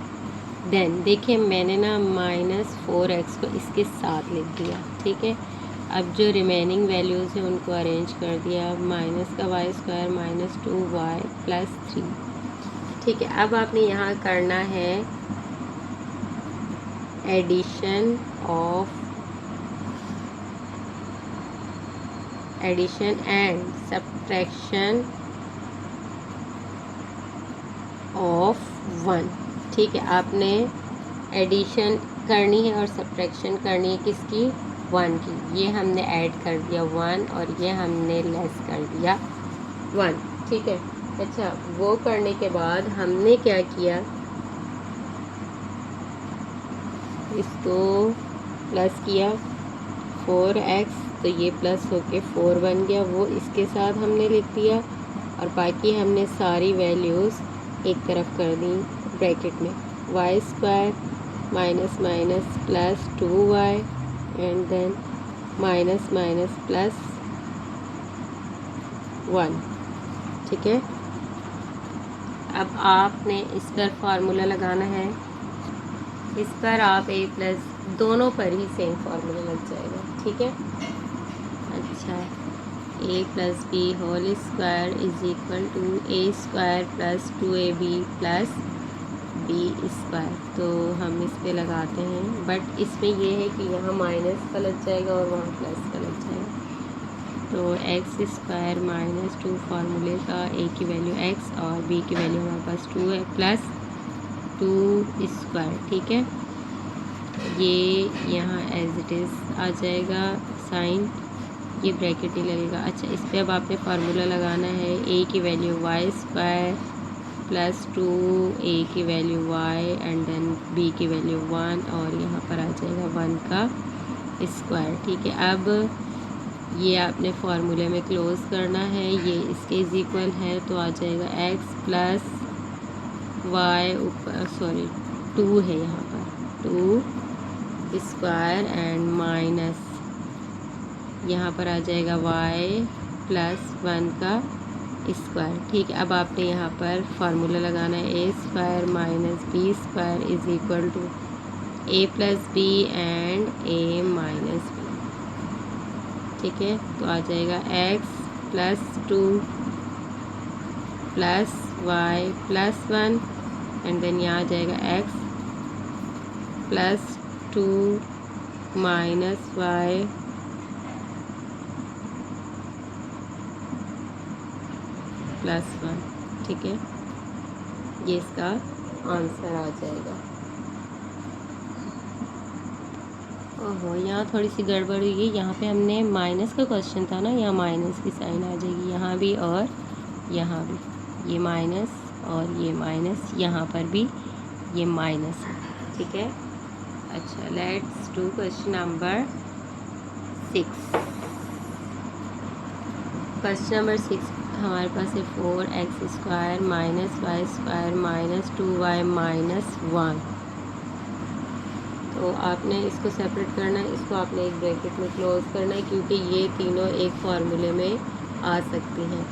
देन देखिए मैंने ना माइनस 4x को इसके साथ लिख दिया। ठीक है, अब जो रिमेनिंग वैल्यूज़ हैं उनको अरेंज कर दिया, माइनस का Y square minus 2y plus 3। ठीक है, अब आपने यहाँ करना है एडिशन एंड सब्ट्रैक्शन ऑफ 1। ठीक है, आपने एडिशन करनी है और सब्ट्रैक्शन करनी है किसकी, 1 की। ये हमने ऐड कर दिया 1 और ये हमने लेस कर दिया 1। ठीक है, अच्छा वो करने के बाद हमने क्या किया, इसको प्लस किया 4x, तो ये प्लस होके 4 बन गया, वो इसके साथ हमने लिख दिया और बाकी हमने सारी वैल्यूज़ एक तरफ कर दी ब्रैकेट में। Y square minus minus plus 2y and then minus minus plus 1। ठीक है, अब आपने इस पर फार्मूला लगाना है, इस पर आप a प्लस दोनों पर ही सेम फार्मूला लग जाएगा। ठीक है, अच्छा a plus B whole square is equal to a square plus 2ab plus b square, तो हम इस पे लगाते हैं, बट इसमें ये है कि यहाँ माइनस का लग जाएगा और वहाँ प्लस का लग जाएगा। तो एक्स स्क्वायर माइनस 2 फार्मूले का a की वैल्यू x और b की वैल्यू हमारे पास 2 है प्लस 2 स्क्वायर। ठीक है, ये यहाँ एज इट इज़ आ जाएगा साइन, ये ब्रैकेट ही लगेगा। अच्छा, इस पर अब आपने फार्मूला लगाना है a की value y square plus 2a की value y and then b की वैल्यू 1 और यहाँ पर आ जाएगा 1 का स्क्वायर। ठीक है, अब ये आपने फार्मूले में क्लोज़ करना है, ये इसके इज इक्वल है, तो आ जाएगा x प्लस वाई ऊपर 2 है यहाँ पर 2 स्क्वायर एंड माइनस यहाँ पर आ जाएगा y प्लस 1 का स्क्वायर। ठीक है, अब आपने यहाँ पर फार्मूला लगाना है a square minus B square is equal to A plus B and A minus B. ठीक है, तो आ जाएगा x plus 2 plus Y plus 1 and then यहाँ आ जाएगा x plus 2 minus y plus 1। ठीक है, ये इसका आंसर आ जाएगा। ओहो, यहाँ थोड़ी सी गड़बड़ हुई है। यहाँ पे हमने माइनस का क्वेश्चन था ना, यहाँ माइनस की साइन आ जाएगी यहाँ भी और यहाँ भी। ये माइनस और ये माइनस, यहाँ पर भी ये माइनस है। ठीक है, अच्छा let's do question number 6। Question number 6 हमारे पास है 4x square minus Y square minus 2y minus 1। तो आपने इसको सेपरेट करना है, इसको आपने एक ब्रैकेट में क्लोज करना है क्योंकि ये तीनों एक फार्मूले में आ सकती हैं।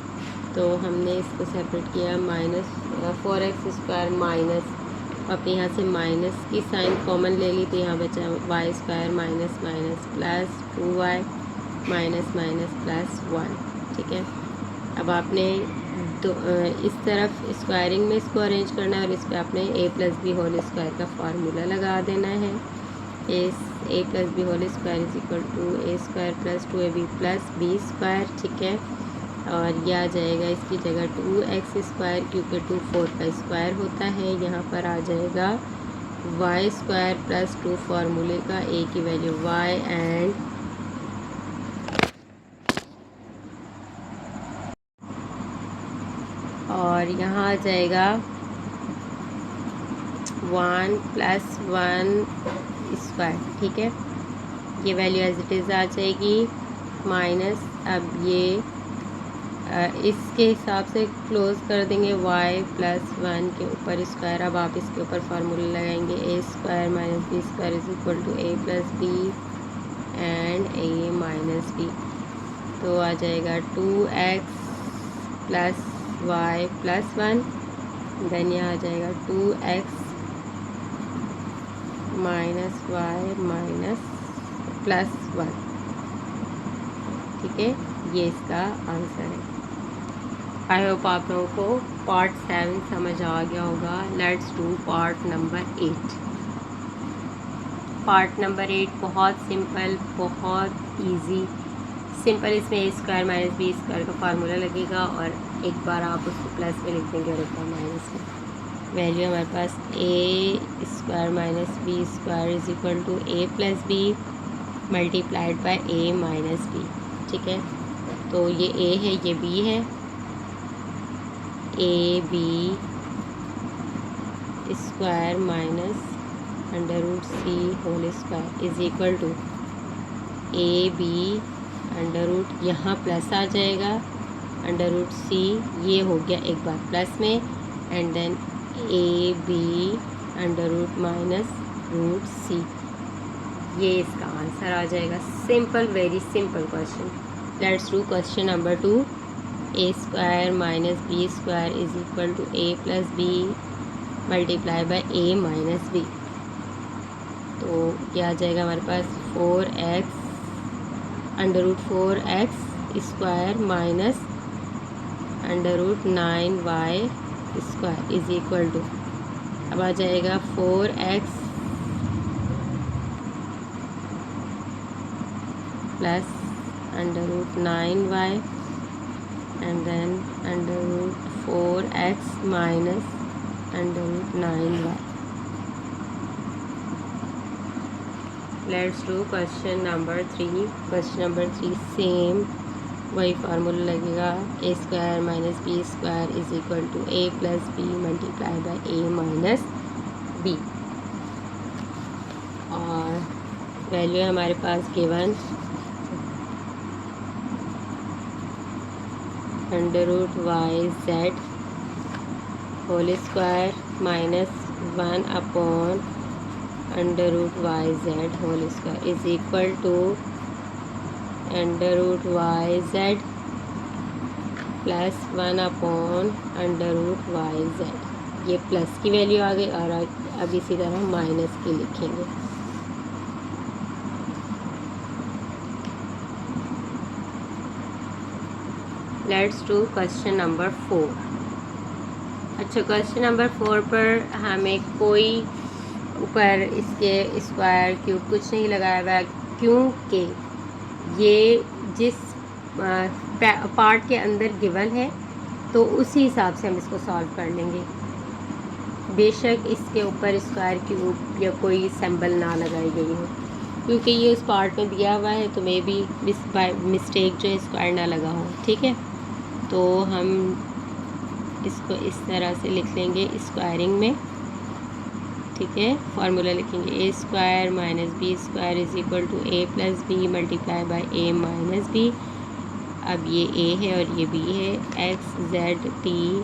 तो हमने इसको सेपरेट किया, माइनस 4x स्क्वायर माइनस, अपने यहाँ से माइनस की साइन कॉमन ले ली तो यहाँ बचा Y square minus minus plus 2y minus minus plus 1। ठीक है, अब आपने इस तरफ स्क्वायरिंग में इसको अरेंज करना है और इस पर आपने a plus B whole square का फार्मूला लगा देना है। A plus B whole square is equal to a square plus 2ab plus B square. ठीक है, और यह आ जाएगा इसकी जगह 2x स्क्वायर क्योंकि 2 4 का स्क्वायर होता है। यहाँ पर आ जाएगा वाई स्क्वायर प्लस 2 फार्मूले का ए की वैल्यू वाई एंड और यहाँ आ जाएगा 1 प्लस 1 स्क्वायर। ठीक है, ये वैल्यू एज इट इज़ आ जाएगी माइनस, अब ये इसके हिसाब से क्लोज कर देंगे y प्लस 1 के ऊपर स्क्वायर। अब आप इसके ऊपर फार्मूला लगाएंगे a square minus B square is equal to A plus B and A minus B. तो आ जाएगा 2x plus Y plus 1, then यहाँ आ जाएगा 2x minus Y minus plus 1। ठीक है, ये इसका आंसर है। आई होप आप लोगों को पार्ट 7 समझ आ गया होगा। Let's do part number 8। Part number 8 बहुत सिंपल, बहुत इजी, सिंपल। इसमें ए स्क्वायर माइनस बी स्क्वायर का फार्मूला लगेगा और एक बार आप उसको प्लस में लिख देंगे और एक बार माइनस में। वैल्यू हमारे पास a square minus B square is equal to A plus B multiplied by A minus B. ठीक है, तो ये ए है, ये बी है, a b square minus under root c whole square is equal to a b under root, यहाँ प्लस आ जाएगा अंडर रूट सी, ये हो गया एक बार प्लस में, and then a b under root minus root c. ये इसका आंसर आ जाएगा। Simple, very simple question. Let's do question number 2। A square minus B square is equal to A plus B multiply by A minus B. तो क्या आ जाएगा हमारे पास 4x under root 4x square minus under root 9y square is equal to, अब आ जाएगा 4x plus under root 9y and then under root 4x minus under root 9y। Let's do question number 3। Question number 3 same वही फार्मूला लगेगा, a square minus B square is equal to A plus B multiply by A minus b. और वैल्यू है हमारे पास given under root y z whole square minus 1 upon under root y z whole square is equal to under root y z plus 1/√YZ। ये प्लस की वैल्यू आ गई और अब इसी तरह माइनस की लिखेंगे। Let's do question number 4। अच्छा, क्वेश्चन नंबर 4 पर हमें कोई ऊपर इसके स्क्वायर क्यूब कुछ नहीं लगाया हुआ है, क्योंकि ये जिस पार्ट के अंदर गिवन है तो उसी हिसाब से हम इसको सॉल्व कर लेंगे। बेशक इसके ऊपर स्क्वायर क्यूब या कोई सिंबल ना लगाई गई हो, क्योंकि ये उस पार्ट में दिया हुआ है तो मे बी बाय मिस्टेक जो है स्क्वायर ना लगा हो। ठीक है, तो हम इसको इस तरह से लिख लेंगे स्क्वायरिंग में। ठीक है, फार्मूला लिखेंगे a square minus B square is equal to A plus B multiply by A minus B. अब ये ए है और ये बी है। X z t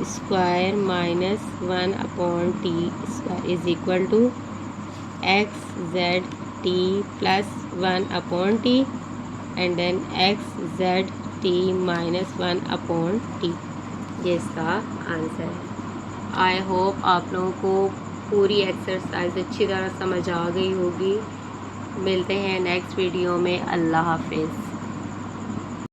square minus 1/t square is equal to x z t plus 1/t and then x z t minus 1/t। ये इसका आंसर है। आई होप आप लोगों को पूरी एक्सरसाइज अच्छी तरह समझ आ गई होगी। मिलते हैं नेक्स्ट वीडियो में। अल्लाह हाफिज़।